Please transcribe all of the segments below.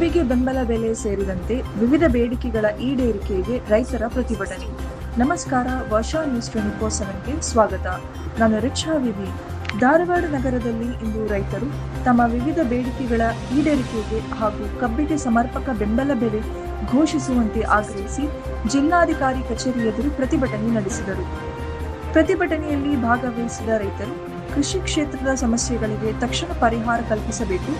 ಕಬ್ಬಿಗೆ ಬೆಂಬಲ ಬೆಲೆ ಸೇರಿದಂತೆ ವಿವಿಧ ಬೇಡಿಕೆಗಳ ಈಡೇರಿಕೆಗೆ ರೈತರ ಪ್ರತಿಭಟನೆ. ನಮಸ್ಕಾರ, ವರ್ಷಾ ನ್ಯೂಸ್ 24/7ಗೆ ಸ್ವಾಗತ. ನಾನು ರಿಕ್ಷಾ ವಿವಿ. ಧಾರವಾಡ ನಗರದಲ್ಲಿ ಇಂದು ರೈತರು ತಮ್ಮ ವಿವಿಧ ಬೇಡಿಕೆಗಳ ಈಡೇರಿಕೆಗೆ ಹಾಗೂ ಕಬ್ಬಿಗೆ ಸಮರ್ಪಕ ಬೆಂಬಲ ಬೆಲೆ ಘೋಷಿಸುವಂತೆ ಆಗ್ರಹಿಸಿ ಜಿಲ್ಲಾಧಿಕಾರಿ ಕಚೇರಿ ಎದುರು ಪ್ರತಿಭಟನೆ ನಡೆಸಿದರು. ಪ್ರತಿಭಟನೆಯಲ್ಲಿ ಭಾಗವಹಿಸಿದ ರೈತರು ಕೃಷಿ ಕ್ಷೇತ್ರದ ಸಮಸ್ಯೆಗಳಿಗೆ ತಕ್ಷಣ ಪರಿಹಾರ ಕಲ್ಪಿಸಬೇಕು,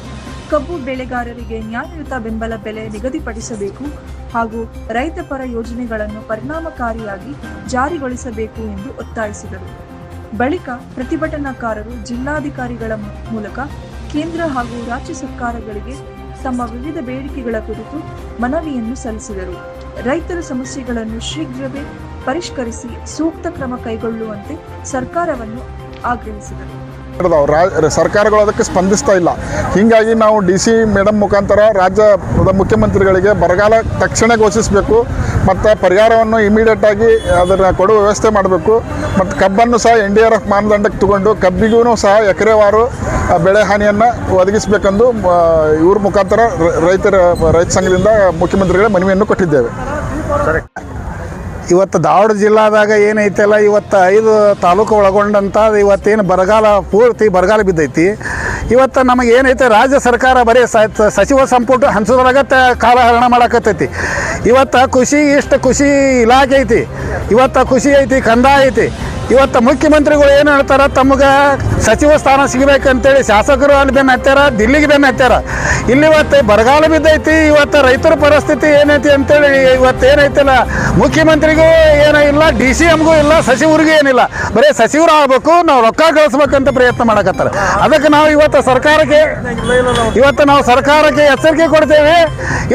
ಕಬ್ಬು ಬೆಳೆಗಾರರಿಗೆ ನ್ಯಾಯಯುತ ಬೆಂಬಲ ಬೆಲೆ ನಿಗದಿಪಡಿಸಬೇಕು ಹಾಗೂ ರೈತ ಪರ ಯೋಜನೆಗಳನ್ನು ಪರಿಣಾಮಕಾರಿಯಾಗಿ ಜಾರಿಗೊಳಿಸಬೇಕು ಎಂದು ಒತ್ತಾಯಿಸಿದರು. ಬಳಿಕ ಪ್ರತಿಭಟನಾಕಾರರು ಜಿಲ್ಲಾಧಿಕಾರಿಗಳ ಮೂಲಕ ಕೇಂದ್ರ ಹಾಗೂ ರಾಜ್ಯ ಸರ್ಕಾರಗಳಿಗೆ ತಮ್ಮ ವಿವಿಧ ಬೇಡಿಕೆಗಳ ಕುರಿತು ಮನವಿಯನ್ನು ಸಲ್ಲಿಸಿದರು. ರೈತರ ಸಮಸ್ಯೆಗಳನ್ನು ಶೀಘ್ರವೇ ಪರಿಷ್ಕರಿಸಿ ಸೂಕ್ತ ಕ್ರಮ ಕೈಗೊಳ್ಳುವಂತೆ ಸರ್ಕಾರವನ್ನು ಆಗ್ರಹಿಸಿದರು. ಸರ್ಕಾರಗಳು ಅದಕ್ಕೆ ಸ್ಪಂದಿಸ್ತಾ ಇಲ್ಲ. ಹೀಗಾಗಿ ನಾವು DC ಮೇಡಮ್ ಮುಖಾಂತರ ರಾಜ್ಯದ ಮುಖ್ಯಮಂತ್ರಿಗಳಿಗೆ ಬರಗಾಲ ತಕ್ಷಣ ಘೋಷಿಸಬೇಕು ಮತ್ತು ಪರಿಹಾರವನ್ನು ಇಮಿಡಿಯೇಟಾಗಿ ಅದನ್ನು ಕೊಡುವ ವ್ಯವಸ್ಥೆ ಮಾಡಬೇಕು. ಮತ್ತು ಕಬ್ಬನ್ನು ಸಹ NDRF ಮಾನದಂಡಕ್ಕೆ ತಗೊಂಡು ಕಬ್ಬಿಗೂ ಸಹ ಎಕರೆವಾರು ಬೆಳೆ ಹಾನಿಯನ್ನು ಒದಗಿಸಬೇಕೆಂದು ಇವ್ರ ಮುಖಾಂತರ ರೈತ ಸಂಘದಿಂದ ಮುಖ್ಯಮಂತ್ರಿಗಳ ಮನವಿಯನ್ನು ಕೊಟ್ಟಿದ್ದೇವೆ. ಇವತ್ತು ಧಾರವಾಡ ಜಿಲ್ಲಾದಾಗ ಏನೈತಲ್ಲ, ಇವತ್ತು 5 ತಾಲೂಕು ಒಳಗೊಂಡಂಥ ಇವತ್ತೇನು ಪೂರ್ತಿ ಬರಗಾಲ ಬಿದ್ದೈತಿ. ಇವತ್ತು ನಮಗೆ ಏನೈತೆ ರಾಜ್ಯ ಸರ್ಕಾರ ಬರೀ ಸಚಿವ ಸಂಪುಟ ಹಂಚೋದ್ರಾಗ ಕಾಲಹರಣ ಮಾಡಕತ್ತೈತಿ. ಇವತ್ತು ಕೃಷಿ ಇಲಾಖೆ ಐತಿ, ಇವತ್ತು ಕೃಷಿ ಐತಿ, ಕಂದಾಯ ಐತಿ. ಇವತ್ತು ಮುಖ್ಯಮಂತ್ರಿಗಳು ಏನು ಹೇಳ್ತಾರೆ, ತಮಗೆ ಸಚಿವ ಸ್ಥಾನ ಸಿಗಬೇಕಂತೇಳಿ ಶಾಸಕರು ಅಲ್ಲಿ ಬೆನ್ನು ಹತ್ಯಾರ, ದಿಲ್ಲಿಗೆ ಬೆನ್ನು ಹತ್ಯಾರ. ಇಲ್ಲಿ ಇವತ್ತು ಬರಗಾಲ ಬಿದ್ದೈತಿ. ಇವತ್ತು ರೈತರ ಪರಿಸ್ಥಿತಿ ಏನೈತಿ ಅಂತೇಳಿ ಇವತ್ತು ಏನೈತಿಲ್ಲ, ಮುಖ್ಯಮಂತ್ರಿಗೂ ಏನೂ ಇಲ್ಲ, DCMಗೂ ಇಲ್ಲ, ಸಚಿವರಿಗೂ ಏನಿಲ್ಲ. ಬರೀ ಸಚಿವರು ಆಗಬೇಕು, ನಾವು ರೊಕ್ಕ ಗಳಿಸ್ಬೇಕಂತ ಪ್ರಯತ್ನ ಮಾಡಕತ್ತಾರೆ. ಅದಕ್ಕೆ ನಾವು ಇವತ್ತು ಸರ್ಕಾರಕ್ಕೆ ಎಚ್ಚರಿಕೆ ಕೊಡ್ತೇವೆ.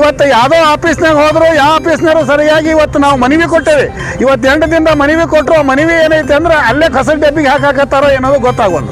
ಇವತ್ತು ಯಾವುದೋ ಆಫೀಸ್ನಾಗ ಹೋದ್ರು, ಯಾವ ಆಫೀಸ್ನಾರು ಸರಿಯಾಗಿ ಇವತ್ತು ನಾವು ಮನವಿ ಕೊಟ್ಟೇವೆ. ಇವತ್ತು 8 ದಿನದ ಮನವಿ ಕೊಟ್ಟರು, ಮನವಿ ಏನೈತೆ ಅಂದ್ರೆ ಅಲ್ಲೇ ಕಸದ ಡಬ್ಬಿಗೆ ಹಾಕಾಕತ್ತಾರೋ ಏನೋದು ಗೊತ್ತಾಗೋದು.